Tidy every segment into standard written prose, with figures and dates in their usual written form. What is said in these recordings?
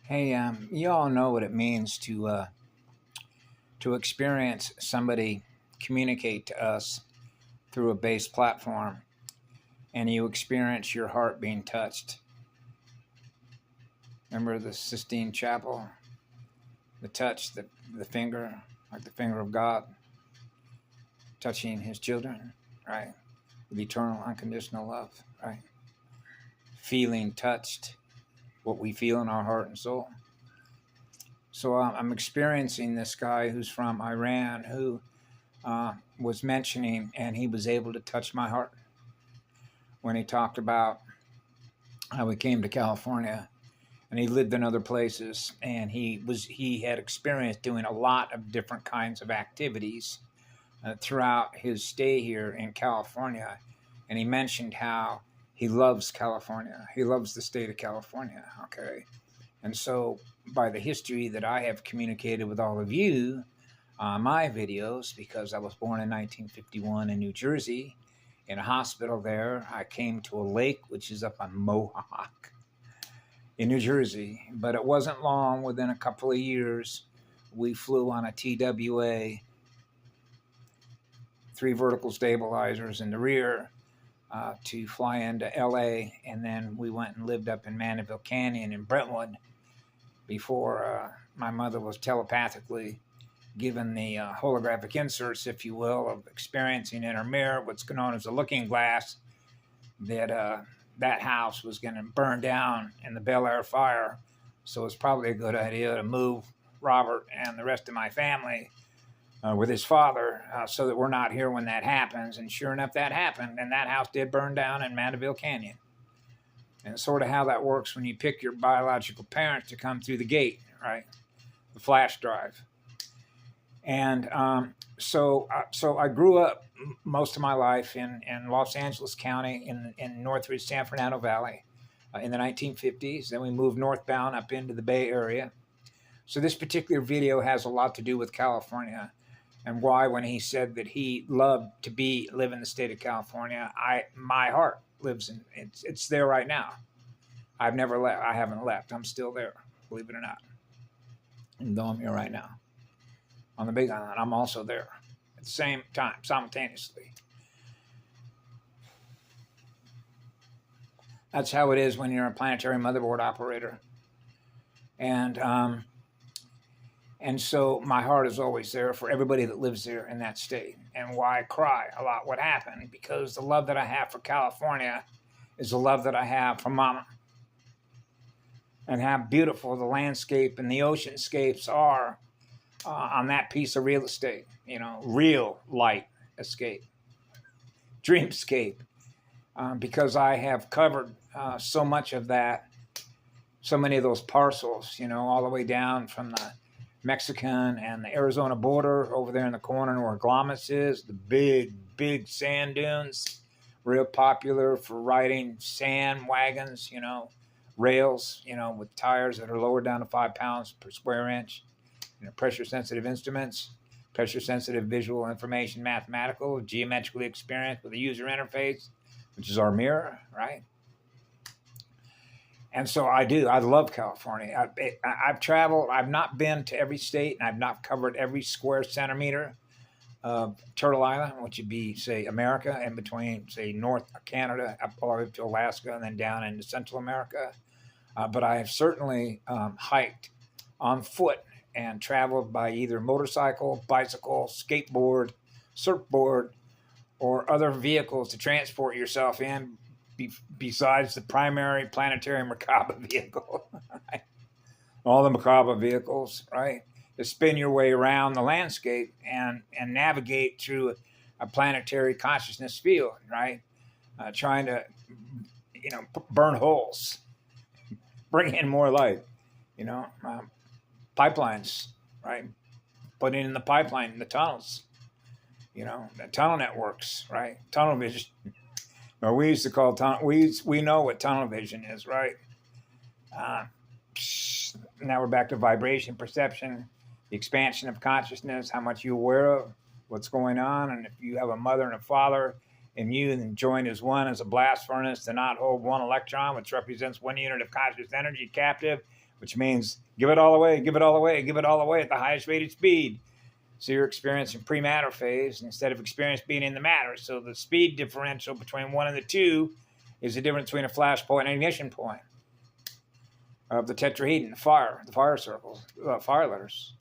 Hey, you all know what it means to experience somebody communicate to us through a base platform, and you experience your heart being touched. Remember the Sistine Chapel, the touch, the finger, like the finger of God, touching His children, right? With eternal, unconditional love, right? Feeling touched, what we feel in our heart and soul. So I'm experiencing this guy who's from Iran who was mentioning, and he was able to touch my heart when he talked about how he came to California and he lived in other places, and he had experienced doing a lot of different kinds of activities throughout his stay here in California. And he mentioned how he loves California. He loves the state of California. Okay. And so, by the history that I have communicated with all of you on my videos, because I was born in 1951 in New Jersey, in a hospital there, I came to a lake which is up on Mohawk in New Jersey. But it wasn't long, within a couple of years, we flew on a TWA, 3 vertical stabilizers in the rear, to fly into LA. And then we went and lived up in Mandeville Canyon in Brentwood before my mother was telepathically given the holographic inserts, if you will, of experiencing in her mirror what's known as a looking glass, that that house was going to burn down in the Bel Air fire. So it's probably a good idea to move Robert and the rest of my family with his father so that we're not here when that happens. And sure enough, that happened, and that house did burn down in Mandeville Canyon. And it's sort of how that works when you pick your biological parents to come through the gate, right? The flash drive. And so I grew up most of my life in Los Angeles County in Northridge, San Fernando Valley in the 1950s. Then we moved northbound up into the Bay Area. So this particular video has a lot to do with California and why, when he said that he loved to live in the state of California, my heart lives in it's there right now. I've never left. I haven't left. I'm still there, believe it or not. And though I'm here right now on the Big Island, I'm also there at the same time, simultaneously. That's how it is when you're a planetary motherboard operator. And so my heart is always there for everybody that lives there in that state. And why I cry a lot what happened, because the love that I have for California is the love that I have for Mama. And how beautiful the landscape and the oceanscapes are on that piece of real estate, real light escape, dreamscape, because I have covered so much of that, so many of those parcels, all the way down from the Mexican and the Arizona border over there in the corner where Glamis is, the big sand dunes, real popular for riding sand wagons, rails, with tires that are lowered down to 5 pounds per square inch, pressure sensitive instruments, pressure sensitive visual information, mathematical, geometrically experienced with a user interface, which is our mirror, right? And so I love California. I've traveled, I've not been to every state, and I've not covered every square centimeter of Turtle Island, which would be, say, America, in between, say, North Canada, up all the way to Alaska, and then down into Central America. But I have certainly hiked on foot and traveled by either motorcycle, bicycle, skateboard, surfboard, or other vehicles to transport yourself in, besides the primary planetary Merkaba vehicle. All the Merkaba vehicles, right? To spin your way around the landscape and navigate through a planetary consciousness field, right? Trying to, burn holes, bring in more light, pipelines, right? Putting in the pipeline, the tunnels, the tunnel networks, right? Tunnel vision. Or we used to call tunnel. We know what tunnel vision is, right? Now we're back to vibration perception, the expansion of consciousness, how much you're aware of what's going on, and if you have a mother and a father in you, then joined as one as a blast furnace to not hold one electron, which represents one unit of conscious energy captive which means give it all away, give it all away, give it all away at the highest rated speed. So you're experiencing pre-matter phase instead of experience being in the matter. So the speed differential between one and the two is the difference between a flash point and ignition point of the tetrahedron, the fire circles, fire letters.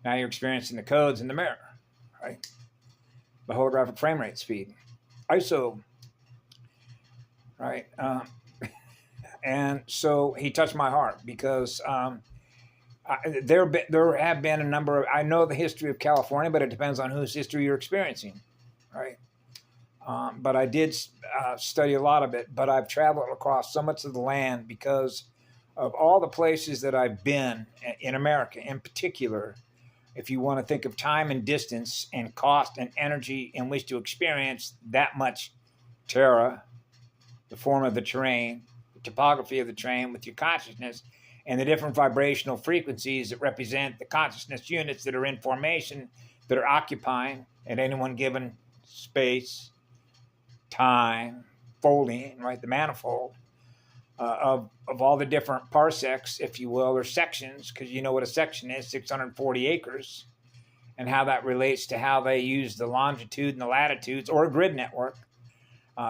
Now you're experiencing the codes in the mirror, right? The holographic frame rate speed, ISO, right? And so he touched my heart because there have been a number of, I know the history of California, but it depends on whose history you're experiencing, right? But I did study a lot of it, but I've traveled across so much of the land because of all the places that I've been in America in particular. If you want to think of time and distance and cost and energy in which to experience that much terra, the form of the terrain, the topography of the terrain with your consciousness, and the different vibrational frequencies that represent the consciousness units that are in formation, that are occupying at any one given space, time, folding, right, the manifold of all the different parsecs, if you will, or sections, because you know what a section is, 640 acres, and how that relates to how they use the longitude and the latitudes, or a grid network,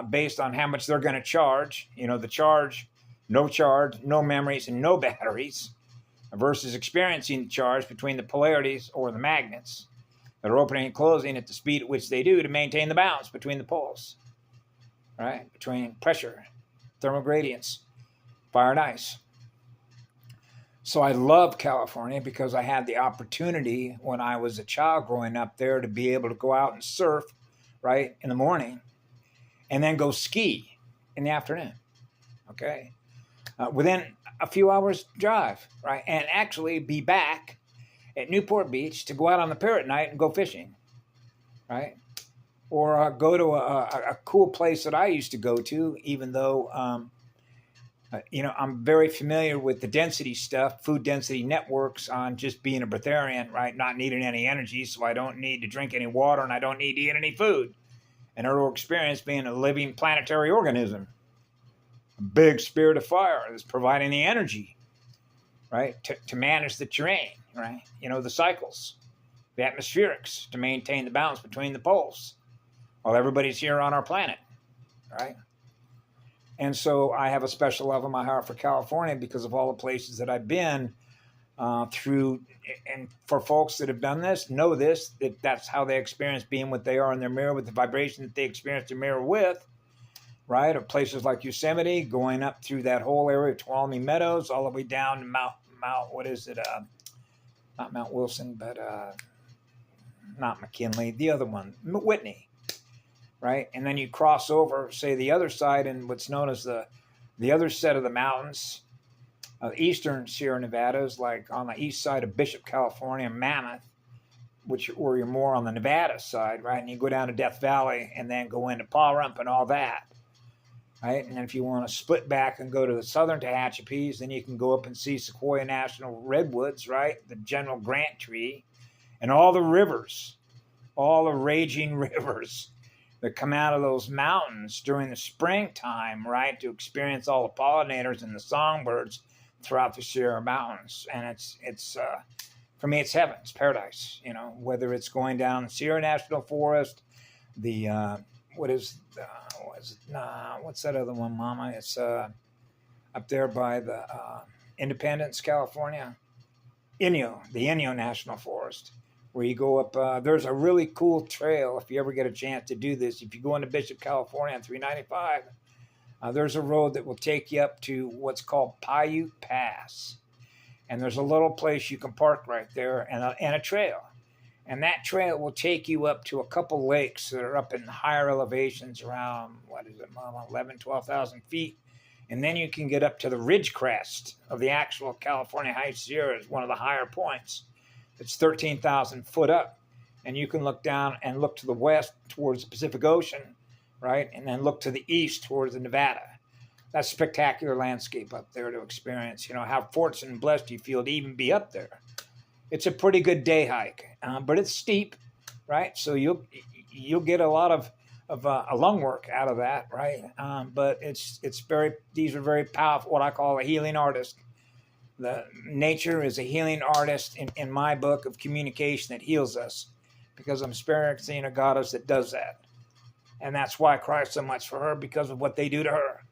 based on how much they're going to charge. You know, the charge, no memories, and no batteries, versus experiencing the charge between the polarities or the magnets that are opening and closing at the speed at which they do to maintain the balance between the poles, right? Between pressure, thermal gradients, fire and ice. So I love California because I had the opportunity when I was a child growing up there to be able to go out and surf, right, in the morning, and then go ski in the afternoon, okay? Within a few hours drive, right? And actually be back at Newport Beach to go out on the pier at night and go fishing, right? Or go to a cool place that I used to go to, even though, you know, I'm very familiar with the density stuff, food density networks, on just being a breatharian, right? Not needing any energy, so I don't need to drink any water and I don't need to eat any food. And our experience being a living planetary organism, a big spirit of fire that's providing the energy, right, to manage the terrain, right? You know, the cycles, the atmospherics, to maintain the balance between the poles while everybody's here on our planet, right? And so I have a special love in my heart for California because of all the places that I've been through. And for folks that have done this, know this, that that's how they experience being what they are in their mirror, with the vibration that they experience their mirror with, right? Of places like Yosemite, going up through that whole area of Tuolumne Meadows, all the way down to Mount what is it? Not Mount Wilson, but not McKinley, the other one, Whitney. Right, and then you cross over, say, the other side, and what's known as the other set of the mountains, eastern Sierra Nevadas, like on the east side of Bishop, California, Mammoth, where you're more on the Nevada side, right? And you go down to Death Valley, and then go into Pahrump and all that, right? And then if you want to split back and go to the southern Tehachapis, then you can go up and see Sequoia National Redwoods, right? The General Grant Tree, and all the rivers, all the raging rivers that come out of those mountains during the springtime, right, to experience all the pollinators and the songbirds throughout the Sierra Mountains. And it's for me, it's heaven, it's paradise, you know, whether it's going down the Sierra National Forest, the, what's that other one, Mama? It's up there by the Independence, California, the Inyo National Forest, where you go up, there's a really cool trail, if you ever get a chance to do this. If you go into Bishop, California on 395, there's a road that will take you up to what's called Paiute Pass. And there's a little place you can park right there, and a trail. And that trail will take you up to a couple lakes that are up in higher elevations around, 11, 12,000 feet. And then you can get up to the ridge crest of the actual California High Sierras, one of the higher points. It's 13,000 foot up, and you can look down and look to the west towards the Pacific Ocean, right? And then look to the east towards the Nevada. That's a spectacular landscape up there to experience. You know, how fortunate and blessed you feel to even be up there. It's a pretty good day hike, but it's steep, right? So you'll get a lot of lung work out of that, right? But these are very powerful, what I call a healing artist. The nature is a healing artist in my book of communication that heals us, because I'm experiencing a goddess that does that. And that's why I cry so much for her, because of what they do to her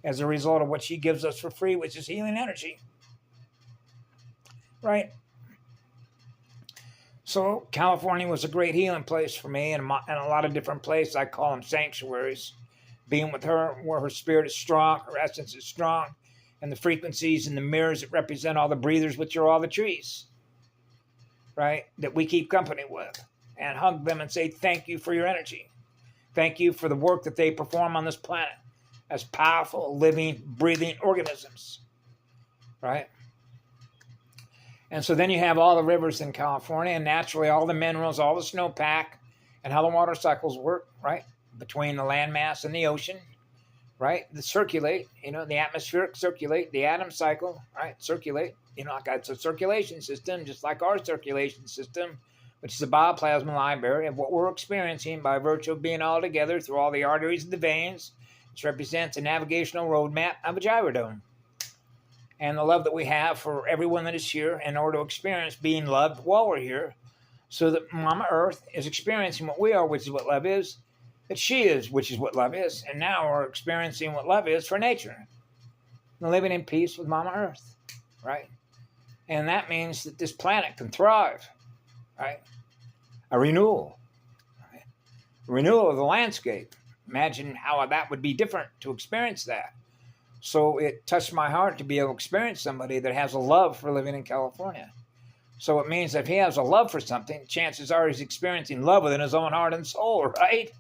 as a result of what she gives us for free, which is healing energy. Right? So California was a great healing place for me, and a lot of different places. I call them sanctuaries. Being with her, where her spirit is strong, her essence is strong, and the frequencies and the mirrors that represent all the breathers, which are all the trees, right? That we keep company with, and hug them and say thank you for your energy. Thank you for the work that they perform on this planet as powerful, living, breathing organisms, right? And so then you have all the rivers in California, and naturally all the minerals, all the snowpack, and how the water cycles work, right? Between the landmass and the ocean, right? The circulate, the atmospheric circulate, the atom cycle, right? Circulate, like it's a circulation system, just like our circulation system, which is a bioplasma library of what we're experiencing by virtue of being all together through all the arteries and the veins, which represents a navigational roadmap of a gyrodome. And the love that we have for everyone that is here in order to experience being loved while we're here, so that Mama Earth is experiencing what we are, which is what love is, that she is, which is what love is, and now we're experiencing what love is for nature, and living in peace with Mama Earth, right? And that means that this planet can thrive, right? A renewal, right? A renewal of the landscape. Imagine how that would be different to experience that. So it touched my heart to be able to experience somebody that has a love for living in California. So it means that if he has a love for something, chances are he's experiencing love within his own heart and soul, right?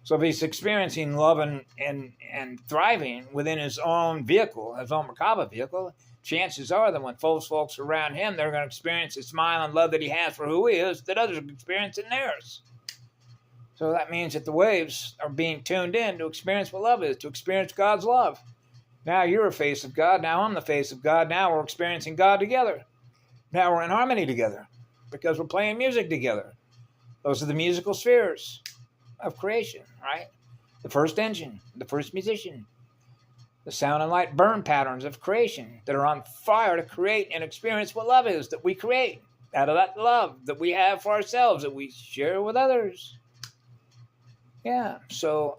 So if he's experiencing love and thriving within his own vehicle, his own Merkaba vehicle, chances are that when folks around him, they're going to experience the smile and love that he has for who he is, that others are experiencing theirs. So that means that the waves are being tuned in to experience what love is, to experience God's love. Now you're a face of God. Now I'm the face of God. Now we're experiencing God together. Now we're in harmony together because we're playing music together. Those are the musical spheres of creation, right? The first engine, the first musician, the sound and light burn patterns of creation that are on fire to create and experience what love is that we create out of that love that we have for ourselves, that we share with others. Yeah, so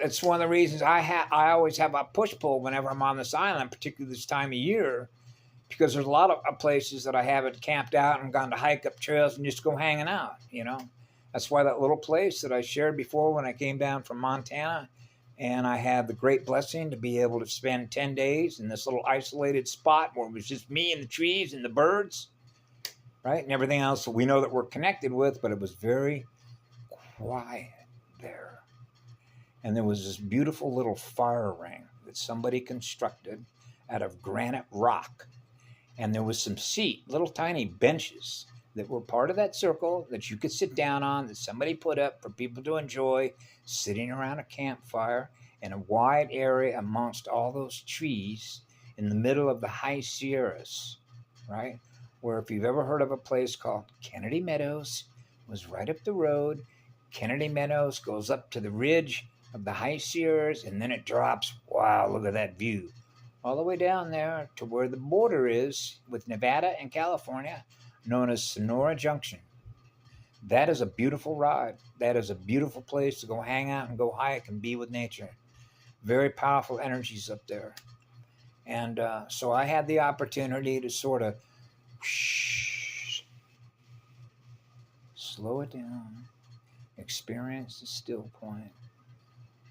it's one of the reasons I always have a push-pull whenever I'm on this island, particularly this time of year, because there's a lot of places that I haven't camped out and gone to hike up trails and just go hanging out, That's why that little place that I shared before when I came down from Montana, and I had the great blessing to be able to spend 10 days in this little isolated spot where it was just me and the trees and the birds, right? And everything else that we know that we're connected with, but it was very quiet there. And there was this beautiful little fire ring that somebody constructed out of granite rock. And there was some little tiny benches that were part of that circle that you could sit down on, that somebody put up for people to enjoy, sitting around a campfire in a wide area amongst all those trees in the middle of the high Sierras, right? Where if you've ever heard of a place called Kennedy Meadows, it was right up the road. Kennedy Meadows goes up to the ridge of the high Sierras, and then it drops. Wow, look at that view. All the way down there to where the border is with Nevada and California, known as Sonora Junction. That is a beautiful ride. That is a beautiful place to go hang out and go hike and be with nature. Very powerful energies up there. And so I had the opportunity to sort of slow it down, experience the still point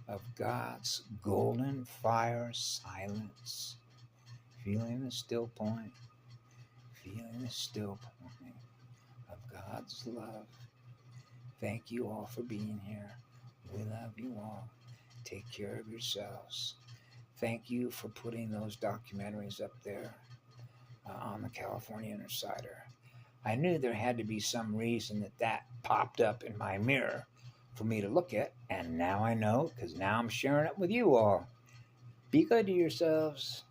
of God's golden fire silence, feeling the still point, of God's love. Thank you all for being here. We love you all. Take care of yourselves. Thank you for putting those documentaries up there on the California Insider. I knew there had to be some reason that popped up in my mirror for me to look at, and now I know, because now I'm sharing it with you all. Be good to yourselves.